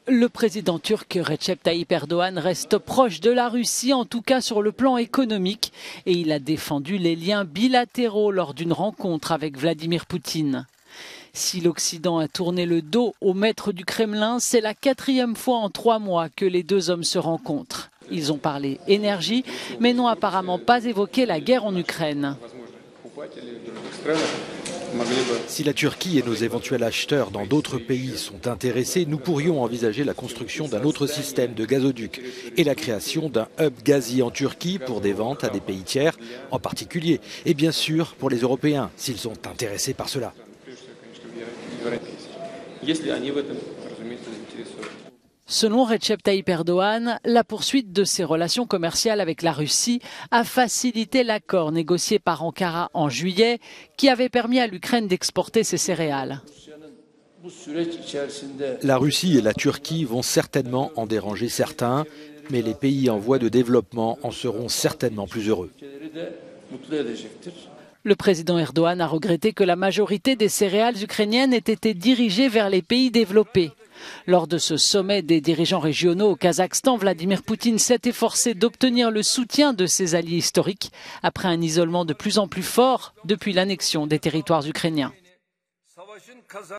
Le président turc Recep Tayyip Erdogan reste proche de la Russie, en tout cas sur le plan économique, et il a défendu les liens bilatéraux lors d'une rencontre avec Vladimir Poutine. Si l'Occident a tourné le dos au maître du Kremlin, c'est la 4e fois en 3 mois que les deux hommes se rencontrent. Ils ont parlé énergie, mais n'ont apparemment pas évoqué la guerre en Ukraine. Si la Turquie et nos éventuels acheteurs dans d'autres pays sont intéressés, nous pourrions envisager la construction d'un autre système de gazoduc et la création d'un hub gazier en Turquie pour des ventes à des pays tiers en particulier. Et bien sûr pour les Européens, s'ils sont intéressés par cela. Selon Recep Tayyip Erdogan, la poursuite de ses relations commerciales avec la Russie a facilité l'accord négocié par Ankara en juillet, qui avait permis à l'Ukraine d'exporter ses céréales. La Russie et la Turquie vont certainement en déranger certains, mais les pays en voie de développement en seront certainement plus heureux. Le président Erdogan a regretté que la majorité des céréales ukrainiennes ait été dirigée vers les pays développés. Lors de ce sommet des dirigeants régionaux au Kazakhstan, Vladimir Poutine s'est efforcé d'obtenir le soutien de ses alliés historiques après un isolement de plus en plus fort depuis l'annexion des territoires ukrainiens.